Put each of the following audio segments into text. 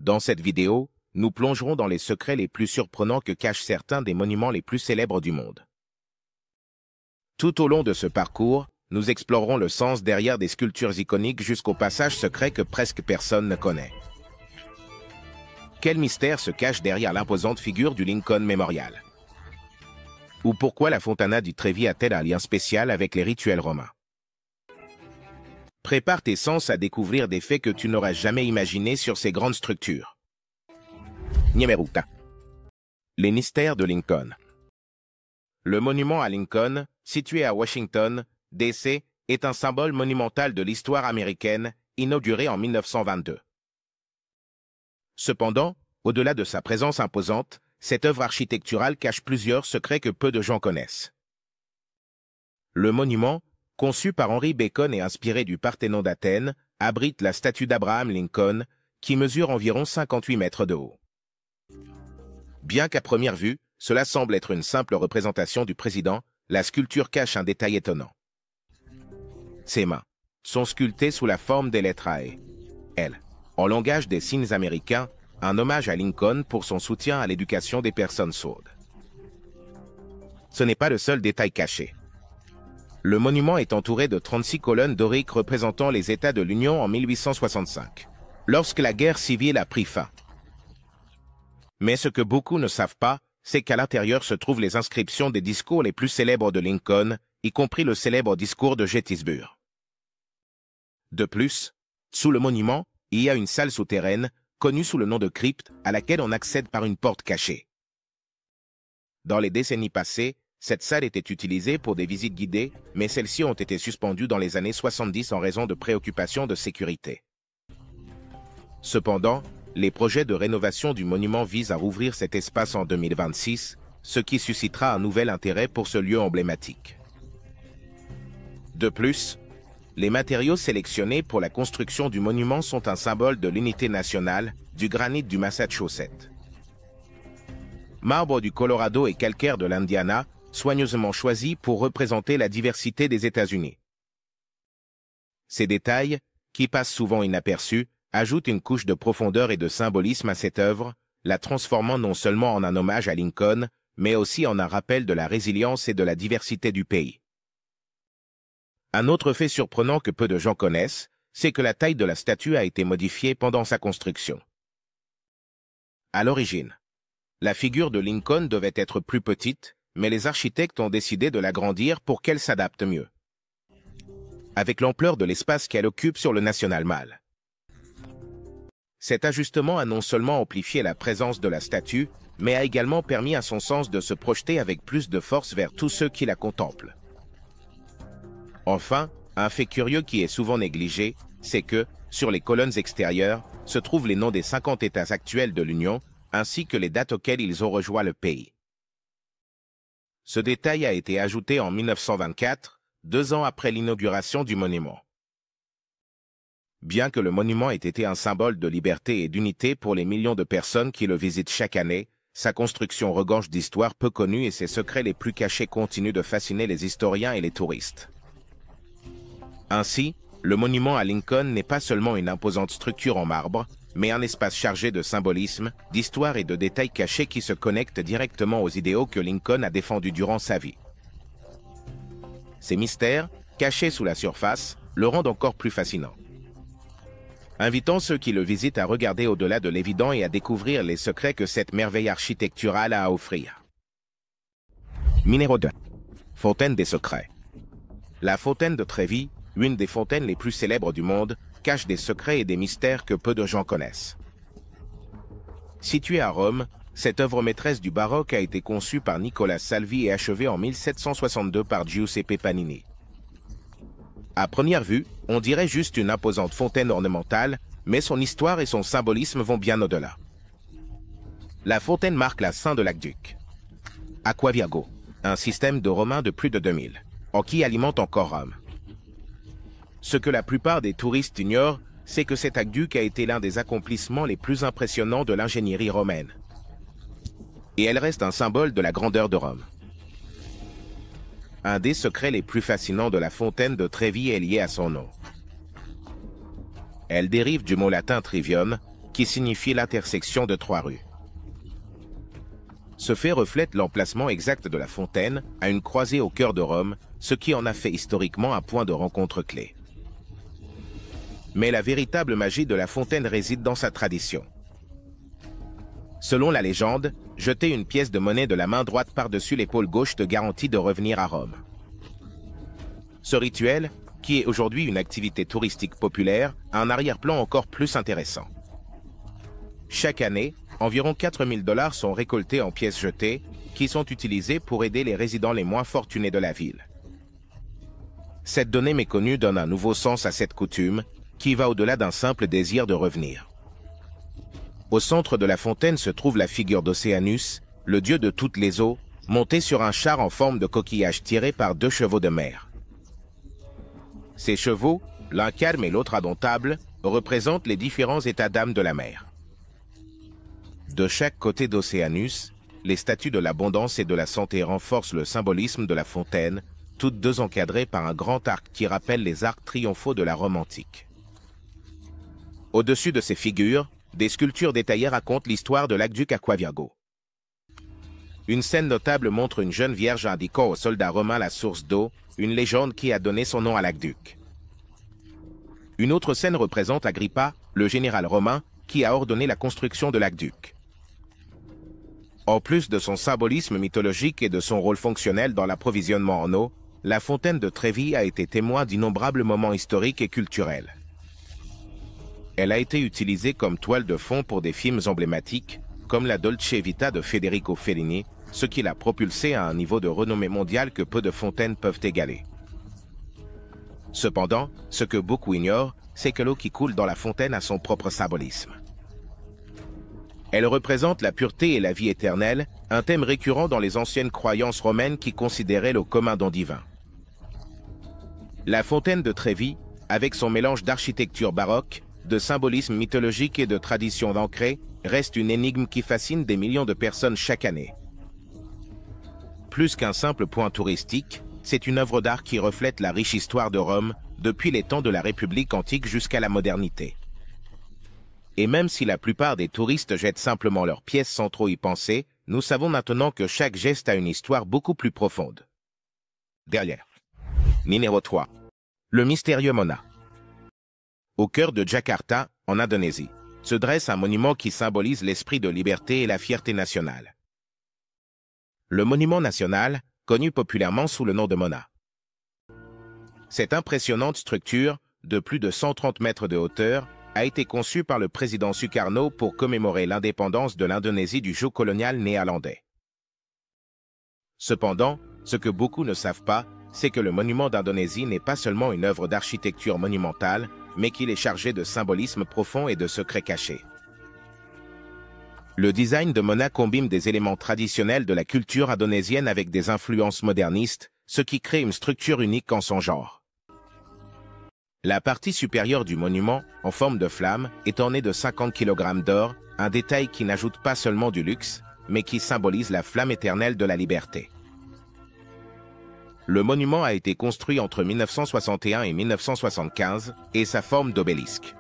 Dans cette vidéo, nous plongerons dans les secrets les plus surprenants que cachent certains des monuments les plus célèbres du monde. Tout au long de ce parcours, nous explorerons le sens derrière des sculptures iconiques jusqu'aux passages secrets que presque personne ne connaît. Quel mystère se cache derrière l'imposante figure du Lincoln Memorial? Ou pourquoi la Fontana di Trevi a-t-elle un lien spécial avec les rituels romains? Prépare tes sens à découvrir des faits que tu n'auras jamais imaginés sur ces grandes structures. Numéro 1. Les mystères de Lincoln. Le monument à Lincoln, situé à Washington, D.C., est un symbole monumental de l'histoire américaine, inauguré en 1922. Cependant, au-delà de sa présence imposante, cette œuvre architecturale cache plusieurs secrets que peu de gens connaissent. Le monument, conçu par Henry Bacon et inspiré du Parthénon d'Athènes, abrite la statue d'Abraham Lincoln, qui mesure environ 58 mètres de haut. Bien qu'à première vue, cela semble être une simple représentation du président, la sculpture cache un détail étonnant. Ses mains sont sculptées sous la forme des lettres A et L. En langage des signes américains, un hommage à Lincoln pour son soutien à l'éducation des personnes sourdes. Ce n'est pas le seul détail caché. Le monument est entouré de 36 colonnes doriques représentant les États de l'Union en 1865, lorsque la guerre civile a pris fin. Mais ce que beaucoup ne savent pas, c'est qu'à l'intérieur se trouvent les inscriptions des discours les plus célèbres de Lincoln, y compris le célèbre discours de Gettysburg. De plus, sous le monument, il y a une salle souterraine, connue sous le nom de crypte, à laquelle on accède par une porte cachée. Dans les décennies passées, cette salle était utilisée pour des visites guidées, mais celles-ci ont été suspendues dans les années 70 en raison de préoccupations de sécurité. Cependant, les projets de rénovation du monument visent à rouvrir cet espace en 2026, ce qui suscitera un nouvel intérêt pour ce lieu emblématique. De plus, les matériaux sélectionnés pour la construction du monument sont un symbole de l'unité nationale, du granit du Massachusetts. Marbre du Colorado et calcaire de l'Indiana, soigneusement choisis pour représenter la diversité des États-Unis. Ces détails, qui passent souvent inaperçus, ajoutent une couche de profondeur et de symbolisme à cette œuvre, la transformant non seulement en un hommage à Lincoln, mais aussi en un rappel de la résilience et de la diversité du pays. Un autre fait surprenant que peu de gens connaissent, c'est que la taille de la statue a été modifiée pendant sa construction. À l'origine, la figure de Lincoln devait être plus petite, mais les architectes ont décidé de l'agrandir pour qu'elle s'adapte mieux, avec l'ampleur de l'espace qu'elle occupe sur le National Mall. Cet ajustement a non seulement amplifié la présence de la statue, mais a également permis à son sens de se projeter avec plus de force vers tous ceux qui la contemplent. Enfin, un fait curieux qui est souvent négligé, c'est que, sur les colonnes extérieures, se trouvent les noms des 50 États actuels de l'Union, ainsi que les dates auxquelles ils ont rejoint le pays. Ce détail a été ajouté en 1924, 2 ans après l'inauguration du monument. Bien que le monument ait été un symbole de liberté et d'unité pour les millions de personnes qui le visitent chaque année, sa construction regorge d'histoires peu connues et ses secrets les plus cachés continuent de fasciner les historiens et les touristes. Ainsi, le monument à Lincoln n'est pas seulement une imposante structure en marbre, mais un espace chargé de symbolisme, d'histoire et de détails cachés qui se connectent directement aux idéaux que Lincoln a défendus durant sa vie. Ces mystères, cachés sous la surface, le rendent encore plus fascinant. Invitons ceux qui le visitent à regarder au-delà de l'évident et à découvrir les secrets que cette merveille architecturale a à offrir. Numéro 2. Fontaine des secrets. La fontaine de Trevi, une des fontaines les plus célèbres du monde, cache des secrets et des mystères que peu de gens connaissent. Située à Rome, cette œuvre maîtresse du baroque a été conçue par Nicola Salvi et achevée en 1762 par Giuseppe Panini. À première vue, on dirait juste une imposante fontaine ornementale, mais son histoire et son symbolisme vont bien au-delà. La fontaine marque la Saint de l'Aqueduc. Aquaviago, un système de Romains de plus de 2000, en qui alimente encore Rome. Ce que la plupart des touristes ignorent, c'est que cet aqueduc a été l'un des accomplissements les plus impressionnants de l'ingénierie romaine. Et elle reste un symbole de la grandeur de Rome. Un des secrets les plus fascinants de la fontaine de Trevi est lié à son nom. Elle dérive du mot latin trivium, qui signifie l'intersection de 3 rues. Ce fait reflète l'emplacement exact de la fontaine à une croisée au cœur de Rome, ce qui en a fait historiquement un point de rencontre clé. Mais la véritable magie de la fontaine réside dans sa tradition. Selon la légende, jeter une pièce de monnaie de la main droite par-dessus l'épaule gauche te garantit de revenir à Rome. Ce rituel, qui est aujourd'hui une activité touristique populaire, a un arrière-plan encore plus intéressant. Chaque année, environ 4 000 $ sont récoltés en pièces jetées, qui sont utilisées pour aider les résidents les moins fortunés de la ville. Cette donnée méconnue donne un nouveau sens à cette coutume, qui va au-delà d'un simple désir de revenir. Au centre de la fontaine se trouve la figure d'Océanus, le dieu de toutes les eaux, monté sur un char en forme de coquillage tiré par 2 chevaux de mer. Ces chevaux, l'un calme et l'autre indomptable, représentent les différents états d'âme de la mer. De chaque côté d'Océanus, les statues de l'abondance et de la santé renforcent le symbolisme de la fontaine, toutes deux encadrées par un grand arc qui rappelle les arcs triomphaux de la Rome antique. Au-dessus de ces figures, des sculptures détaillées racontent l'histoire de l'aqueduc Aquavirgo. Une scène notable montre une jeune vierge indiquant aux soldats romains la source d'eau, une légende qui a donné son nom à l'aqueduc. Une autre scène représente Agrippa, le général romain, qui a ordonné la construction de l'aqueduc. En plus de son symbolisme mythologique et de son rôle fonctionnel dans l'approvisionnement en eau, la fontaine de Trévi a été témoin d'innombrables moments historiques et culturels. Elle a été utilisée comme toile de fond pour des films emblématiques, comme la Dolce Vita de Federico Fellini, ce qui l'a propulsée à un niveau de renommée mondiale que peu de fontaines peuvent égaler. Cependant, ce que beaucoup ignorent, c'est que l'eau qui coule dans la fontaine a son propre symbolisme. Elle représente la pureté et la vie éternelle, un thème récurrent dans les anciennes croyances romaines qui considéraient l'eau comme un don divin. La fontaine de Trévi, avec son mélange d'architecture baroque, de symbolisme mythologique et de traditions ancrées, reste une énigme qui fascine des millions de personnes chaque année. Plus qu'un simple point touristique, c'est une œuvre d'art qui reflète la riche histoire de Rome, depuis les temps de la République antique jusqu'à la modernité. Et même si la plupart des touristes jettent simplement leurs pièces sans trop y penser, nous savons maintenant que chaque geste a une histoire beaucoup plus profonde. Derrière. Numéro 3. Le mystérieux Mona. Au cœur de Jakarta, en Indonésie, se dresse un monument qui symbolise l'esprit de liberté et la fierté nationale. Le monument national, connu populairement sous le nom de Mona. Cette impressionnante structure, de plus de 130 mètres de hauteur, a été conçue par le président Sukarno pour commémorer l'indépendance de l'Indonésie du joug colonial néerlandais. Cependant, ce que beaucoup ne savent pas, c'est que le monument d'Indonésie n'est pas seulement une œuvre d'architecture monumentale, mais qu'il est chargé de symbolisme profond et de secrets cachés. Le design de Mona combine des éléments traditionnels de la culture indonésienne avec des influences modernistes, ce qui crée une structure unique en son genre. La partie supérieure du monument, en forme de flamme, est ornée de 50 kg d'or, un détail qui n'ajoute pas seulement du luxe, mais qui symbolise la flamme éternelle de la liberté. Le monument a été construit entre 1961 et 1975 et sa forme d'obélisque.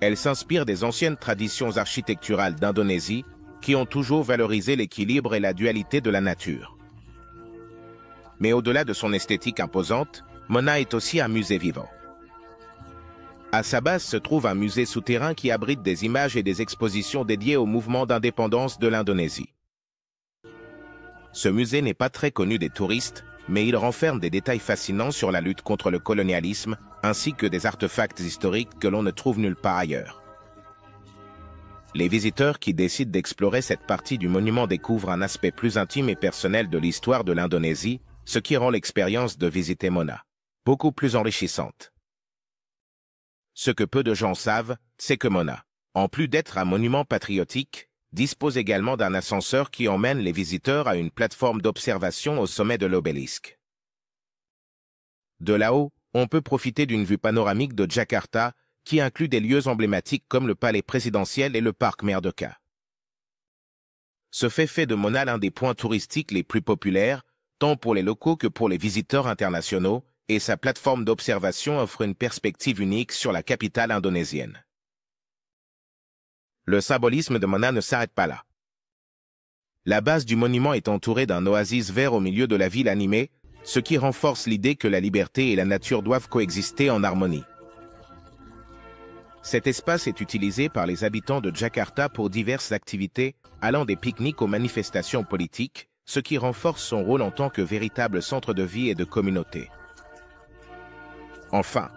Elle s'inspire des anciennes traditions architecturales d'Indonésie qui ont toujours valorisé l'équilibre et la dualité de la nature. Mais au-delà de son esthétique imposante, Mona est aussi un musée vivant. À sa base se trouve un musée souterrain qui abrite des images et des expositions dédiées au mouvement d'indépendance de l'Indonésie. Ce musée n'est pas très connu des touristes, mais il renferme des détails fascinants sur la lutte contre le colonialisme, ainsi que des artefacts historiques que l'on ne trouve nulle part ailleurs. Les visiteurs qui décident d'explorer cette partie du monument découvrent un aspect plus intime et personnel de l'histoire de l'Indonésie, ce qui rend l'expérience de visiter Mona beaucoup plus enrichissante. Ce que peu de gens savent, c'est que Mona, en plus d'être un monument patriotique, dispose également d'un ascenseur qui emmène les visiteurs à une plateforme d'observation au sommet de l'obélisque. De là-haut, on peut profiter d'une vue panoramique de Jakarta qui inclut des lieux emblématiques comme le palais présidentiel et le parc Merdeka. Ce fait de Mona l'un des points touristiques les plus populaires, tant pour les locaux que pour les visiteurs internationaux, et sa plateforme d'observation offre une perspective unique sur la capitale indonésienne. le symbolisme de Mona ne s'arrête pas là. La base du monument est entourée d'un oasis vert au milieu de la ville animée, ce qui renforce l'idée que la liberté et la nature doivent coexister en harmonie. Cet espace est utilisé par les habitants de Jakarta pour diverses activités, allant des pique-niques aux manifestations politiques, ce qui renforce son rôle en tant que véritable centre de vie et de communauté. Enfin,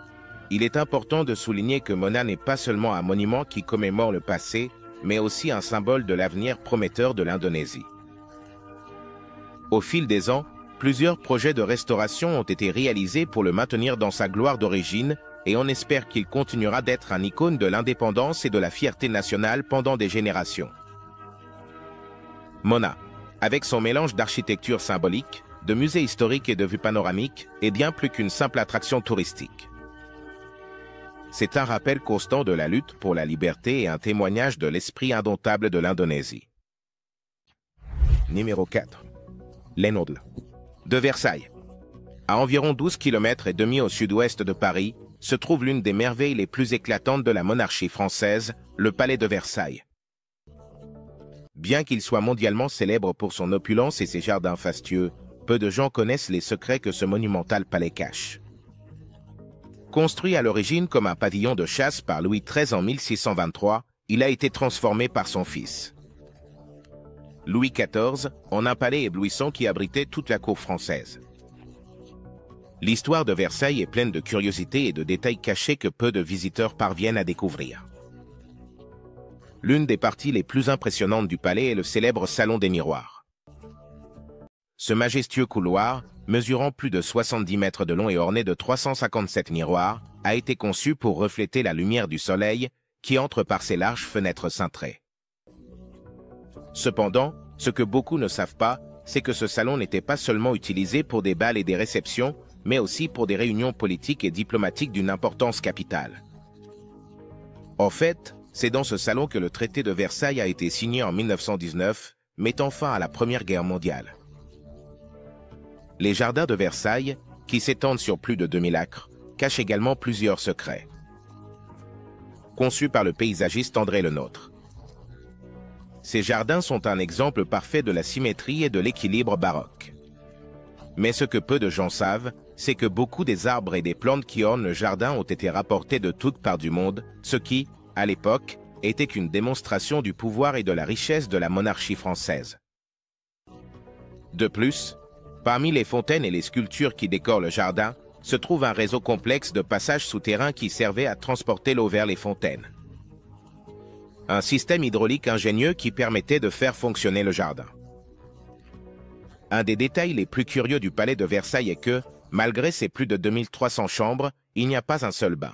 il est important de souligner que Mona n'est pas seulement un monument qui commémore le passé, mais aussi un symbole de l'avenir prometteur de l'Indonésie. Au fil des ans, plusieurs projets de restauration ont été réalisés pour le maintenir dans sa gloire d'origine, et on espère qu'il continuera d'être un icône de l'indépendance et de la fierté nationale pendant des générations. Mona, avec son mélange d'architecture symbolique, de musée historique et de vues panoramiques, est bien plus qu'une simple attraction touristique. C'est un rappel constant de la lutte pour la liberté et un témoignage de l'esprit indomptable de l'Indonésie. Numéro 4. L'Enodle. De Versailles. À environ 12 km et demi au sud-ouest de Paris, se trouve l'une des merveilles les plus éclatantes de la monarchie française, le Palais de Versailles. Bien qu'il soit mondialement célèbre pour son opulence et ses jardins fastueux, peu de gens connaissent les secrets que ce monumental palais cache. Construit à l'origine comme un pavillon de chasse par Louis XIII en 1623, il a été transformé par son fils, Louis XIV, en un palais éblouissant qui abritait toute la cour française. L'histoire de Versailles est pleine de curiosités et de détails cachés que peu de visiteurs parviennent à découvrir. L'une des parties les plus impressionnantes du palais est le célèbre Salon des Miroirs. Ce majestueux couloir, mesurant plus de 70 mètres de long et orné de 357 miroirs, a été conçu pour refléter la lumière du soleil qui entre par ses larges fenêtres cintrées. Cependant, ce que beaucoup ne savent pas, c'est que ce salon n'était pas seulement utilisé pour des bals et des réceptions, mais aussi pour des réunions politiques et diplomatiques d'une importance capitale. En fait, c'est dans ce salon que le traité de Versailles a été signé en 1919, mettant fin à la Première Guerre mondiale. Les jardins de Versailles, qui s'étendent sur plus de 2000 acres, cachent également plusieurs secrets. Conçus par le paysagiste André Lenôtre. Ces jardins sont un exemple parfait de la symétrie et de l'équilibre baroque. Mais ce que peu de gens savent, c'est que beaucoup des arbres et des plantes qui ornent le jardin ont été rapportés de toutes parts du monde, ce qui, à l'époque, était une démonstration du pouvoir et de la richesse de la monarchie française. De plus, parmi les fontaines et les sculptures qui décorent le jardin, se trouve un réseau complexe de passages souterrains qui servait à transporter l'eau vers les fontaines. Un système hydraulique ingénieux qui permettait de faire fonctionner le jardin. Un des détails les plus curieux du palais de Versailles est que, malgré ses plus de 2300 chambres, il n'y a pas un seul bain.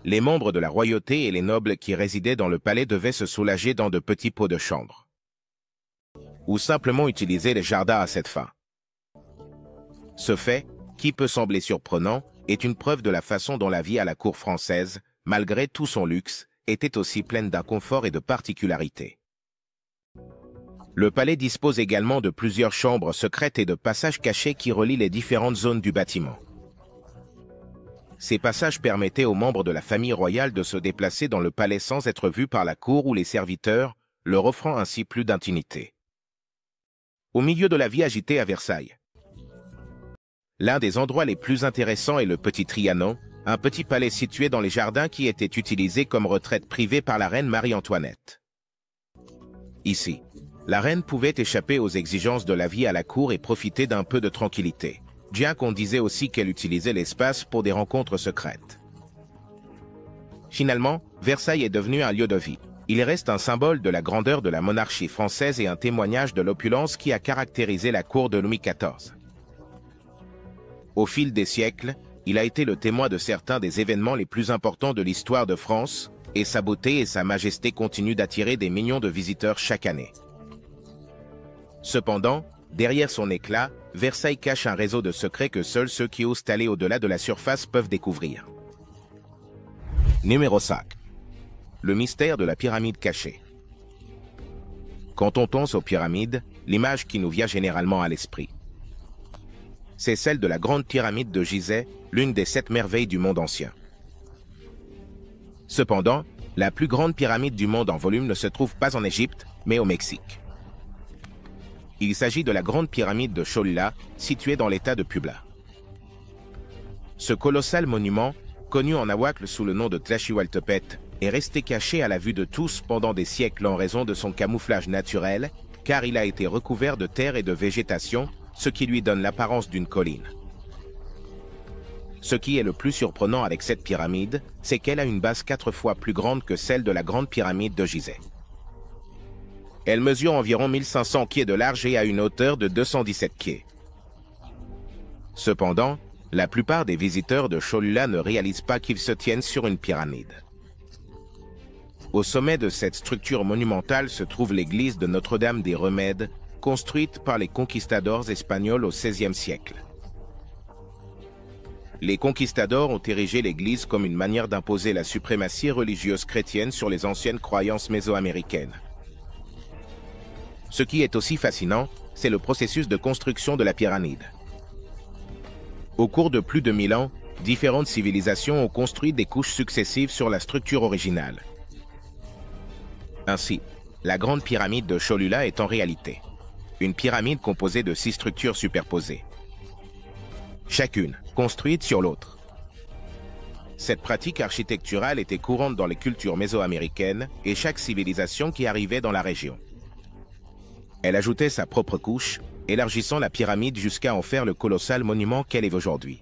Les membres de la royauté et les nobles qui résidaient dans le palais devaient se soulager dans de petits pots de chambre. Ou simplement utiliser les jardins à cette fin. Ce fait, qui peut sembler surprenant, est une preuve de la façon dont la vie à la cour française, malgré tout son luxe, était aussi pleine d'inconfort et de particularités. Le palais dispose également de plusieurs chambres secrètes et de passages cachés qui relient les différentes zones du bâtiment. Ces passages permettaient aux membres de la famille royale de se déplacer dans le palais sans être vus par la cour ou les serviteurs, leur offrant ainsi plus d'intimité. Au milieu de la vie agitée à Versailles. L'un des endroits les plus intéressants est le Petit Trianon, un petit palais situé dans les jardins qui était utilisé comme retraite privée par la reine Marie-Antoinette. Ici, la reine pouvait échapper aux exigences de la vie à la cour et profiter d'un peu de tranquillité, bien qu'on disait aussi qu'elle utilisait l'espace pour des rencontres secrètes. Finalement, Versailles est devenu un lieu de vie. Il reste un symbole de la grandeur de la monarchie française et un témoignage de l'opulence qui a caractérisé la cour de Louis XIV. Au fil des siècles, il a été le témoin de certains des événements les plus importants de l'histoire de France, et sa beauté et sa majesté continuent d'attirer des millions de visiteurs chaque année. Cependant, derrière son éclat, Versailles cache un réseau de secrets que seuls ceux qui osent aller au-delà de la surface peuvent découvrir. Numéro 5. Le mystère de la pyramide cachée. Quand on pense aux pyramides, l'image qui nous vient généralement à l'esprit, c'est celle de la grande pyramide de Gizeh, l'une des 7 merveilles du monde ancien. Cependant, La plus grande pyramide du monde en volume ne se trouve pas en Égypte, mais au Mexique. Il s'agit de la grande pyramide de Cholula, située dans l'état de Puebla. Ce colossal monument, connu en nahuatl sous le nom de Tlaxihualtepet, est resté caché à la vue de tous pendant des siècles en raison de son camouflage naturel, car il a été recouvert de terre et de végétation, ce qui lui donne l'apparence d'une colline. Ce qui est le plus surprenant avec cette pyramide, c'est qu'elle a une base 4 fois plus grande que celle de la grande pyramide de Gizeh. Elle mesure environ 1500 pieds de large et a une hauteur de 217 pieds. Cependant, la plupart des visiteurs de Cholula ne réalisent pas qu'ils se tiennent sur une pyramide. Au sommet de cette structure monumentale se trouve l'église de Notre-Dame des Remèdes, construite par les conquistadors espagnols au XVIe siècle. Les conquistadors ont érigé l'église comme une manière d'imposer la suprématie religieuse chrétienne sur les anciennes croyances mésoaméricaines. Ce qui est aussi fascinant, c'est le processus de construction de la pyramide. Au cours de plus de 1000 ans, différentes civilisations ont construit des couches successives sur la structure originale. Ainsi, la grande pyramide de Cholula est en réalité une pyramide composée de 6 structures superposées, chacune construite sur l'autre. Cette pratique architecturale était courante dans les cultures mésoaméricaines et chaque civilisation qui arrivait dans la région. Elle ajoutait sa propre couche, élargissant la pyramide jusqu'à en faire le colossal monument qu'elle est aujourd'hui.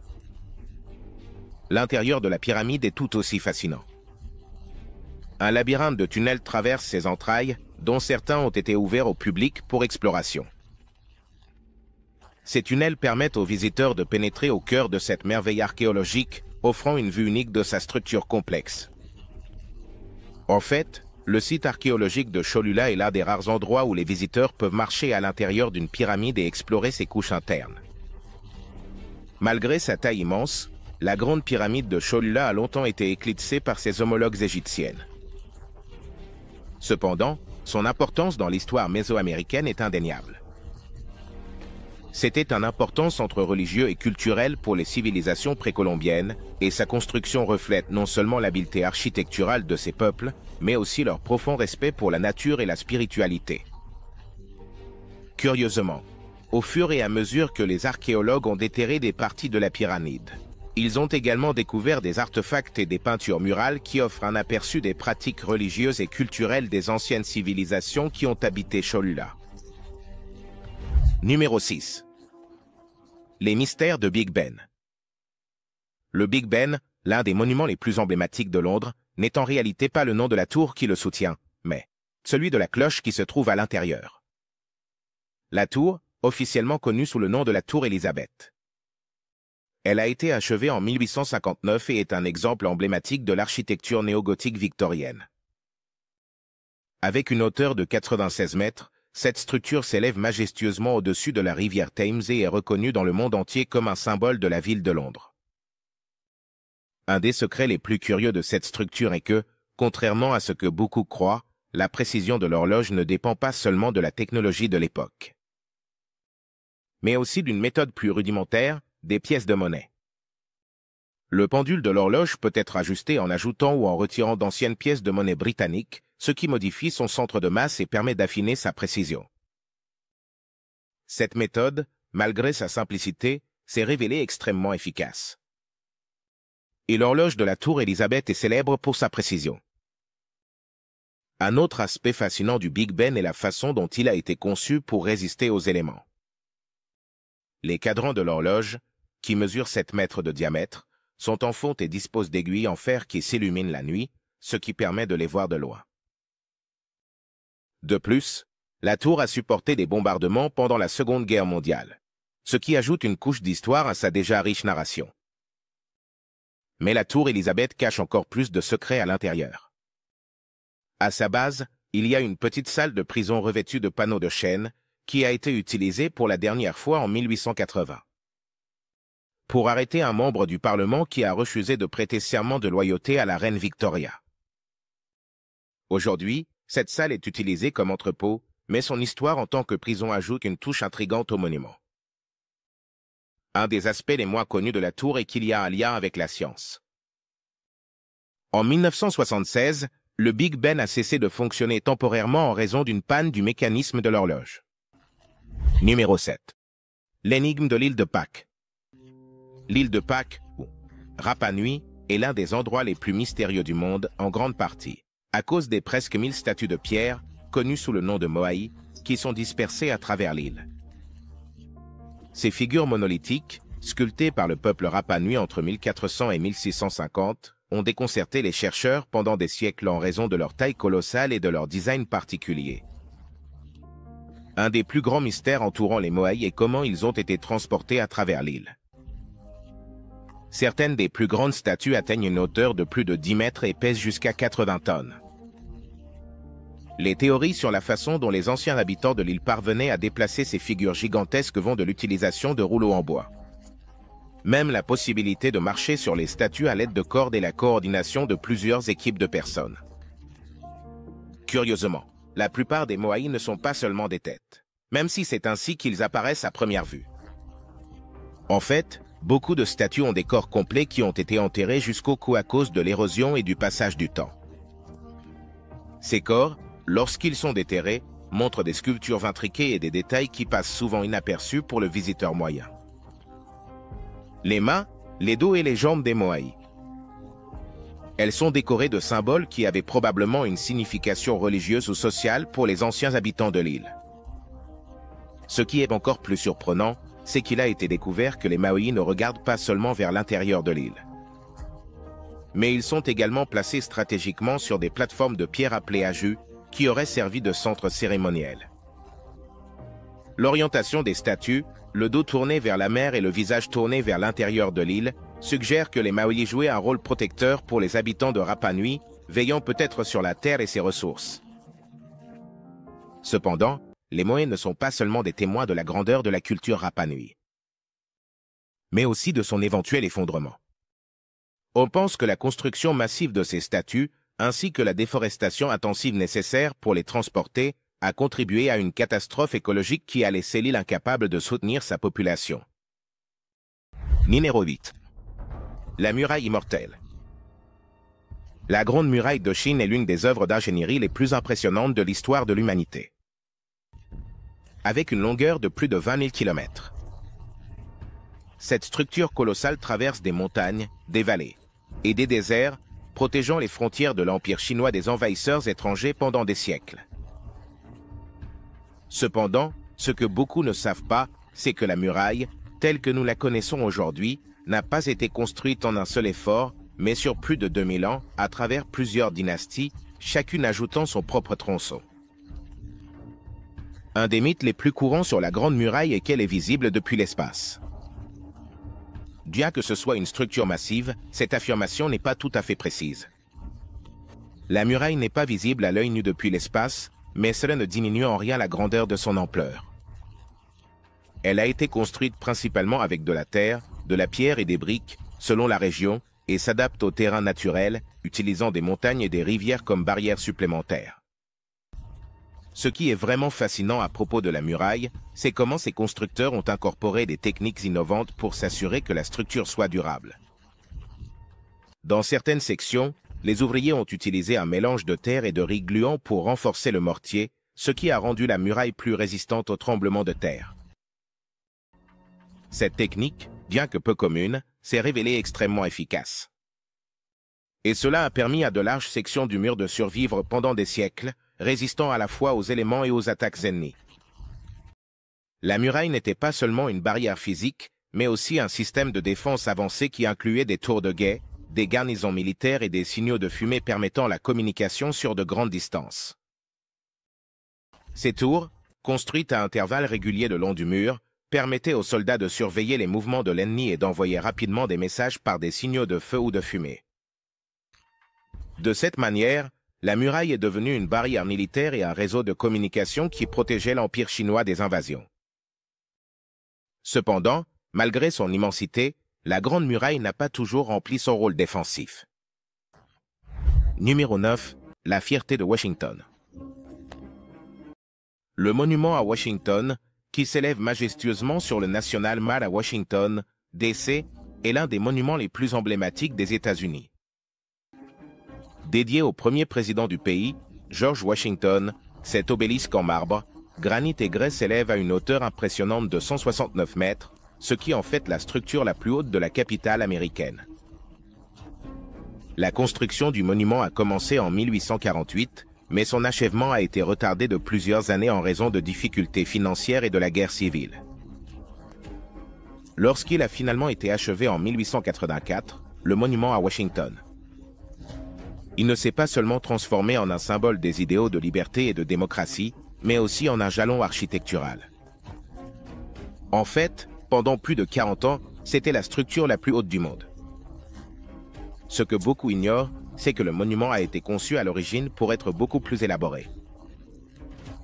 L'intérieur de la pyramide est tout aussi fascinant. Un labyrinthe de tunnels traverse ses entrailles, dont certains ont été ouverts au public pour exploration. Ces tunnels permettent aux visiteurs de pénétrer au cœur de cette merveille archéologique, offrant une vue unique de sa structure complexe. En fait, le site archéologique de Cholula est l'un des rares endroits où les visiteurs peuvent marcher à l'intérieur d'une pyramide et explorer ses couches internes. Malgré sa taille immense, la grande pyramide de Cholula a longtemps été éclipsée par ses homologues égyptiennes. Cependant, son importance dans l'histoire mésoaméricaine est indéniable. C'était un important centre religieux et culturel pour les civilisations précolombiennes, et sa construction reflète non seulement l'habileté architecturale de ces peuples, mais aussi leur profond respect pour la nature et la spiritualité. Curieusement, au fur et à mesure que les archéologues ont déterré des parties de la pyramide, ils ont également découvert des artefacts et des peintures murales qui offrent un aperçu des pratiques religieuses et culturelles des anciennes civilisations qui ont habité Cholula. Numéro 6. Les mystères de Big Ben. Le Big Ben, l'un des monuments les plus emblématiques de Londres, n'est en réalité pas le nom de la tour qui le soutient, mais celui de la cloche qui se trouve à l'intérieur. La tour, officiellement connue sous le nom de la tour Élisabeth. Elle a été achevée en 1859 et est un exemple emblématique de l'architecture néogothique victorienne. Avec une hauteur de 96 mètres, cette structure s'élève majestueusement au-dessus de la rivière Thames et est reconnue dans le monde entier comme un symbole de la ville de Londres. Un des secrets les plus curieux de cette structure est que, contrairement à ce que beaucoup croient, la précision de l'horloge ne dépend pas seulement de la technologie de l'époque, mais aussi d'une méthode plus rudimentaire, des pièces de monnaie. Le pendule de l'horloge peut être ajusté en ajoutant ou en retirant d'anciennes pièces de monnaie britanniques, ce qui modifie son centre de masse et permet d'affiner sa précision. Cette méthode, malgré sa simplicité, s'est révélée extrêmement efficace. Et l'horloge de la tour Élisabeth est célèbre pour sa précision. Un autre aspect fascinant du Big Ben est la façon dont il a été conçu pour résister aux éléments. Les cadrans de l'horloge, qui mesurent 7 mètres de diamètre, sont en fonte et disposent d'aiguilles en fer qui s'illuminent la nuit, ce qui permet de les voir de loin. De plus, la tour a supporté des bombardements pendant la Seconde Guerre mondiale, ce qui ajoute une couche d'histoire à sa déjà riche narration. Mais la tour Élisabeth cache encore plus de secrets à l'intérieur. À sa base, il y a une petite salle de prison revêtue de panneaux de chêne, qui a été utilisée pour la dernière fois en 1880. Pour arrêter un membre du Parlement qui a refusé de prêter serment de loyauté à la reine Victoria. Aujourd'hui, cette salle est utilisée comme entrepôt, mais son histoire en tant que prison ajoute une touche intrigante au monument. Un des aspects les moins connus de la tour est qu'il y a un lien avec la science. En 1976, Le Big Ben a cessé de fonctionner temporairement en raison d'une panne du mécanisme de l'horloge. Numéro 7. L'énigme de l'île de Pâques. L'île de Pâques, ou Rapa Nui, est l'un des endroits les plus mystérieux du monde, en grande partie, à cause des presque 1000 statues de pierre, connues sous le nom de Moai, qui sont dispersées à travers l'île. Ces figures monolithiques, sculptées par le peuple Rapa Nui entre 1400 et 1650, ont déconcerté les chercheurs pendant des siècles en raison de leur taille colossale et de leur design particulier. Un des plus grands mystères entourant les Moai est comment ils ont été transportés à travers l'île. Certaines des plus grandes statues atteignent une hauteur de plus de 10 mètres et pèsent jusqu'à 80 tonnes. Les théories sur la façon dont les anciens habitants de l'île parvenaient à déplacer ces figures gigantesques vont de l'utilisation de rouleaux en bois. Même la possibilité de marcher sur les statues à l'aide de cordes et la coordination de plusieurs équipes de personnes. Curieusement, la plupart des Moai ne sont pas seulement des têtes, même si c'est ainsi qu'ils apparaissent à première vue. En fait, beaucoup de statues ont des corps complets qui ont été enterrés jusqu'au cou à cause de l'érosion et du passage du temps. Ces corps, lorsqu'ils sont déterrés, montrent des sculptures intriquées et des détails qui passent souvent inaperçus pour le visiteur moyen. Les mains, les dos et les jambes des Moai. Elles sont décorées de symboles qui avaient probablement une signification religieuse ou sociale pour les anciens habitants de l'île. Ce qui est encore plus surprenant, c'est qu'il a été découvert que les Maoris ne regardent pas seulement vers l'intérieur de l'île. Mais ils sont également placés stratégiquement sur des plateformes de pierre appelées ajus, qui auraient servi de centre cérémoniel. L'orientation des statues, le dos tourné vers la mer et le visage tourné vers l'intérieur de l'île, suggère que les Maoris jouaient un rôle protecteur pour les habitants de Rapa Nui, veillant peut-être sur la terre et ses ressources. Cependant, les Moai ne sont pas seulement des témoins de la grandeur de la culture Rapa Nui, mais aussi de son éventuel effondrement. On pense que la construction massive de ces statues, ainsi que la déforestation intensive nécessaire pour les transporter, a contribué à une catastrophe écologique qui a laissé l'île incapable de soutenir sa population. Numéro 8. La muraille immortelle. La Grande Muraille de Chine est l'une des œuvres d'ingénierie les plus impressionnantes de l'histoire de l'humanité. Avec une longueur de plus de 20 000 km. Cette structure colossale traverse des montagnes, des vallées et des déserts, protégeant les frontières de l'Empire chinois des envahisseurs étrangers pendant des siècles. Cependant, ce que beaucoup ne savent pas, c'est que la muraille, telle que nous la connaissons aujourd'hui, n'a pas été construite en un seul effort, mais sur plus de 2000 ans, à travers plusieurs dynasties, chacune ajoutant son propre tronçon. Un des mythes les plus courants sur la Grande Muraille est qu'elle est visible depuis l'espace. Bien que ce soit une structure massive, cette affirmation n'est pas tout à fait précise. La muraille n'est pas visible à l'œil nu depuis l'espace, mais cela ne diminue en rien la grandeur de son ampleur. Elle a été construite principalement avec de la terre, de la pierre et des briques, selon la région, et s'adapte au terrain naturel, utilisant des montagnes et des rivières comme barrières supplémentaires. Ce qui est vraiment fascinant à propos de la muraille, c'est comment ces constructeurs ont incorporé des techniques innovantes pour s'assurer que la structure soit durable. Dans certaines sections, les ouvriers ont utilisé un mélange de terre et de riz gluant pour renforcer le mortier, ce qui a rendu la muraille plus résistante aux tremblements de terre. Cette technique, bien que peu commune, s'est révélée extrêmement efficace. Et cela a permis à de larges sections du mur de survivre pendant des siècles, résistant à la fois aux éléments et aux attaques ennemies. La muraille n'était pas seulement une barrière physique, mais aussi un système de défense avancé qui incluait des tours de guet, des garnisons militaires et des signaux de fumée permettant la communication sur de grandes distances. Ces tours, construites à intervalles réguliers le long du mur, permettaient aux soldats de surveiller les mouvements de l'ennemi et d'envoyer rapidement des messages par des signaux de feu ou de fumée. De cette manière, la muraille est devenue une barrière militaire et un réseau de communication qui protégeait l'Empire chinois des invasions. Cependant, malgré son immensité, la Grande Muraille n'a pas toujours rempli son rôle défensif. Numéro 9. La fierté de Washington. Le monument à Washington, qui s'élève majestueusement sur le National Mall à Washington, D.C., est l'un des monuments les plus emblématiques des États-Unis. Dédié au premier président du pays, George Washington, cet obélisque en marbre, granit et grès s'élève à une hauteur impressionnante de 169 mètres, ce qui en fait la structure la plus haute de la capitale américaine. La construction du monument a commencé en 1848, mais son achèvement a été retardé de plusieurs années en raison de difficultés financières et de la guerre civile. Lorsqu'il a finalement été achevé en 1884, le monument à Washington. Il ne s'est pas seulement transformé en un symbole des idéaux de liberté et de démocratie, mais aussi en un jalon architectural. En fait, pendant plus de 40 ans, c'était la structure la plus haute du monde. Ce que beaucoup ignorent, c'est que le monument a été conçu à l'origine pour être beaucoup plus élaboré.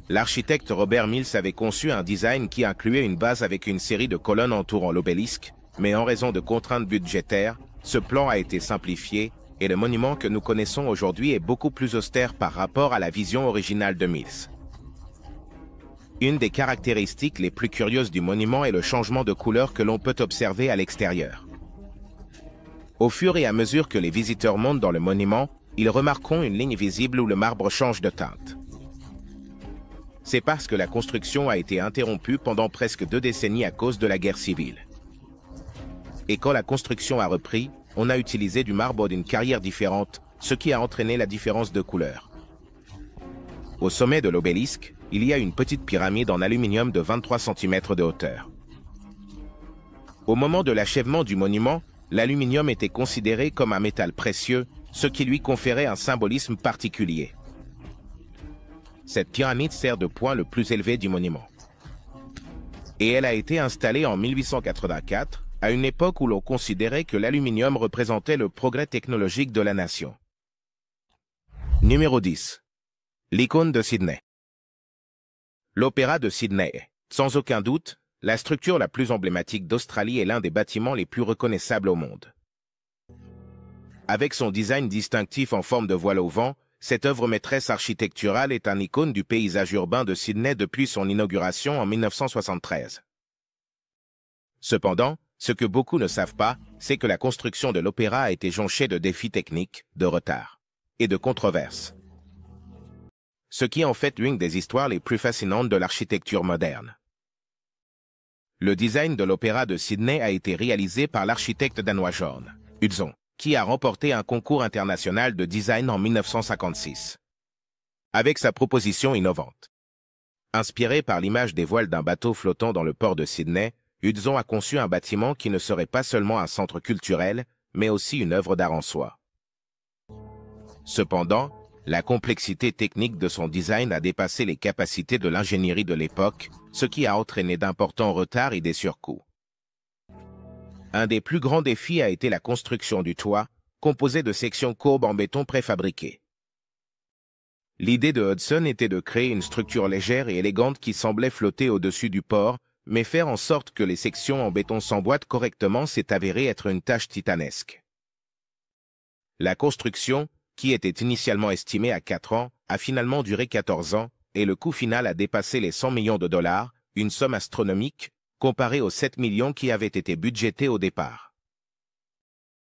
L'architecte Robert Mills avait conçu un design qui incluait une base avec une série de colonnes entourant l'obélisque, mais en raison de contraintes budgétaires, ce plan a été simplifié et le monument que nous connaissons aujourd'hui est beaucoup plus austère par rapport à la vision originale de Mills. Une des caractéristiques les plus curieuses du monument est le changement de couleur que l'on peut observer à l'extérieur. Au fur et à mesure que les visiteurs montent dans le monument, ils remarqueront une ligne visible où le marbre change de teinte. C'est parce que la construction a été interrompue pendant presque 2 décennies à cause de la guerre civile. Et quand la construction a repris, on a utilisé du marbre d'une carrière différente, ce qui a entraîné la différence de couleur. Au sommet de l'obélisque, il y a une petite pyramide en aluminium de 23 cm de hauteur. Au moment de l'achèvement du monument, l'aluminium était considéré comme un métal précieux, ce qui lui conférait un symbolisme particulier. Cette pyramide sert de point le plus élevé du monument. Et elle a été installée en 1884, à une époque où l'on considérait que l'aluminium représentait le progrès technologique de la nation. Numéro 10. L'icône de Sydney. L'Opéra de Sydney est, sans aucun doute, la structure la plus emblématique d'Australie et l'un des bâtiments les plus reconnaissables au monde. Avec son design distinctif en forme de voile au vent, cette œuvre maîtresse architecturale est un icône du paysage urbain de Sydney depuis son inauguration en 1973. Cependant, ce que beaucoup ne savent pas, c'est que la construction de l'opéra a été jonchée de défis techniques, de retards et de controverses. Ce qui en fait l'une des histoires les plus fascinantes de l'architecture moderne. Le design de l'Opéra de Sydney a été réalisé par l'architecte danois Jorn Utzon, qui a remporté un concours international de design en 1956. Avec sa proposition innovante. Inspiré par l'image des voiles d'un bateau flottant dans le port de Sydney, Utzon a conçu un bâtiment qui ne serait pas seulement un centre culturel, mais aussi une œuvre d'art en soi. Cependant, la complexité technique de son design a dépassé les capacités de l'ingénierie de l'époque, ce qui a entraîné d'importants retards et des surcoûts. Un des plus grands défis a été la construction du toit, composé de sections courbes en béton préfabriqué. L'idée de Hudson était de créer une structure légère et élégante qui semblait flotter au-dessus du port, mais faire en sorte que les sections en béton s'emboîtent correctement s'est avéré être une tâche titanesque. La construction, qui était initialement estimée à 4 ans, a finalement duré 14 ans, et le coût final a dépassé les 100 millions de dollars, une somme astronomique, comparée aux 7 millions qui avaient été budgétés au départ.